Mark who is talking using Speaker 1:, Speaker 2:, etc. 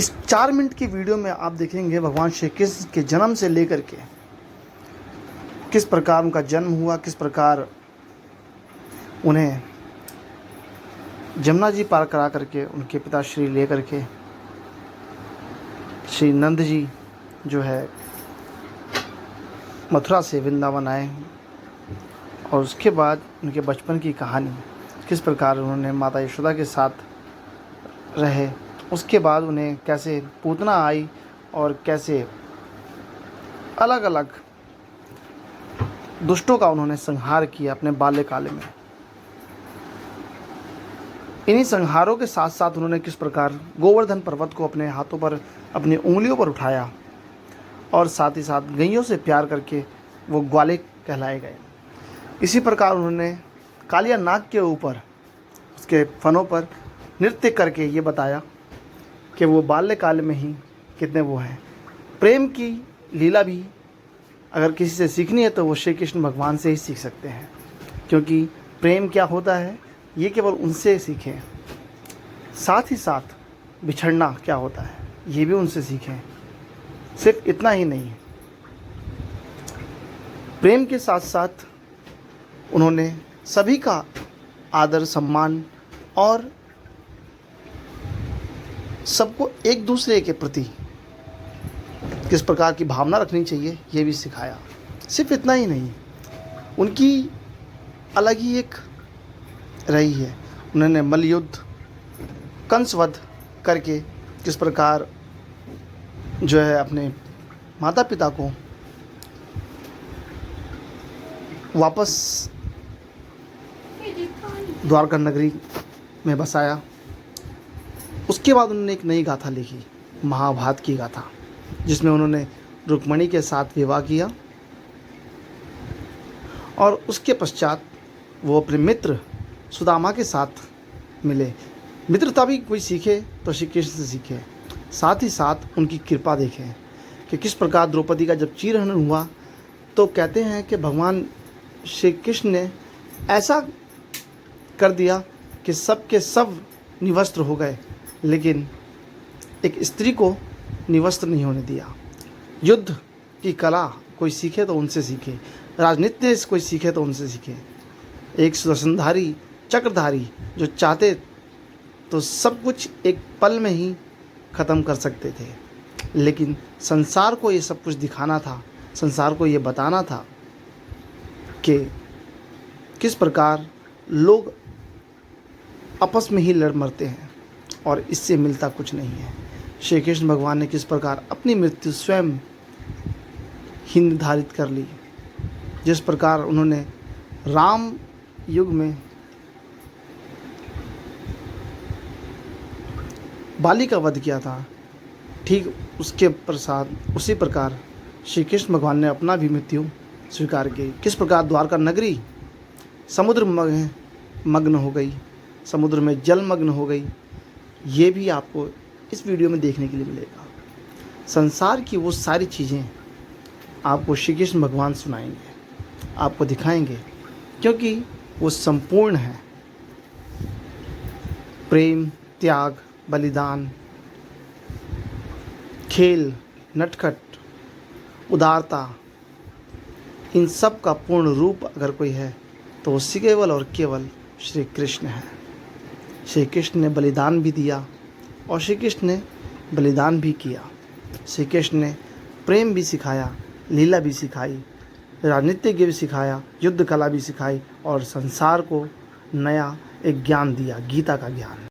Speaker 1: इस 4 मिनट की वीडियो में आप देखेंगे भगवान श्री कृष्ण के जन्म से लेकर के किस प्रकार उनका जन्म हुआ, किस प्रकार उन्हें जमुना जी पार करा करके उनके पिता श्री ले करके श्री नंद जी जो है मथुरा से वृंदावन आए, और उसके बाद उनके बचपन की कहानी किस प्रकार उन्होंने माता यशोदा के साथ रहे, उसके बाद उन्हें कैसे पूतना आई और कैसे अलग अलग दुष्टों का उन्होंने संहार किया अपने बाल्यकाल में। इन्हीं संहारों के साथ साथ उन्होंने किस प्रकार गोवर्धन पर्वत को अपने हाथों पर, अपनी उंगलियों पर उठाया, और साथ ही साथ गैयों से प्यार करके वो ग्वाले कहलाए गए। इसी प्रकार उन्होंने कालिया नाग के ऊपर, उसके फनों पर नृत्य करके ये बताया कि वो बाल्यकाल में ही कितने वो हैं। प्रेम की लीला भी अगर किसी से सीखनी है तो वो श्री कृष्ण भगवान से ही सीख सकते हैं, क्योंकि प्रेम क्या होता है ये केवल उनसे सीखें। साथ ही साथ बिछड़ना क्या होता है ये भी उनसे सीखें। सिर्फ इतना ही नहीं, प्रेम के साथ साथ उन्होंने सभी का आदर सम्मान और सबको एक दूसरे के प्रति किस प्रकार की भावना रखनी चाहिए ये भी सिखाया। सिर्फ इतना ही नहीं, उनकी अलग ही एक रही है। उन्होंने मल्लयुद्ध, कंसवध करके किस प्रकार जो है अपने माता पिता को वापस द्वारका नगरी में बसाया। उसके बाद उन्होंने एक नई गाथा लिखी, महाभारत की गाथा, जिसमें उन्होंने रुक्मिणी के साथ विवाह किया, और उसके पश्चात वो अपने मित्र सुदामा के साथ मिले। मित्रता भी कोई सीखे तो श्री कृष्ण से सीखे। साथ ही साथ उनकी कृपा देखें कि किस प्रकार द्रौपदी का जब चीरहरण हुआ तो कहते हैं कि भगवान श्री कृष्ण ने ऐसा कर दिया कि सब के सब निवस्त्र हो गए, लेकिन एक स्त्री को निवस्त्र नहीं होने दिया। युद्ध की कला कोई सीखे तो उनसे सीखे, राजनीति से कोई सीखे तो उनसे सीखे। एक सुदर्शनधारी चक्रधारी जो चाहते तो सब कुछ एक पल में ही ख़त्म कर सकते थे, लेकिन संसार को ये सब कुछ दिखाना था, संसार को ये बताना था कि किस प्रकार लोग आपस में ही लड़ मरते हैं और इससे मिलता कुछ नहीं है। श्री कृष्ण भगवान ने किस प्रकार अपनी मृत्यु स्वयं ही निर्धारित कर ली। जिस प्रकार उन्होंने राम युग में बाली का वध किया था, ठीक उसके उसी प्रकार श्री कृष्ण भगवान ने अपना भी मृत्यु स्वीकार की। किस प्रकार द्वारका नगरी समुद्र मग्न हो गई, समुद्र में जलमग्न हो गई, ये भी आपको इस वीडियो में देखने के लिए मिलेगा। संसार की वो सारी चीज़ें आपको श्री कृष्ण भगवान सुनाएंगे, आपको दिखाएंगे, क्योंकि वो संपूर्ण है। प्रेम, त्याग, बलिदान, खेल, नटखट, उदारता, इन सब का पूर्ण रूप अगर कोई है तो वो केवल और केवल श्री कृष्ण है। श्री कृष्ण ने बलिदान भी दिया और श्री कृष्ण ने बलिदान भी किया। श्री कृष्ण ने प्रेम भी सिखाया, लीला भी सिखाई, राजनीति भी सिखाया, युद्ध कला भी सिखाई, और संसार को नया एक ज्ञान दिया, गीता का ज्ञान।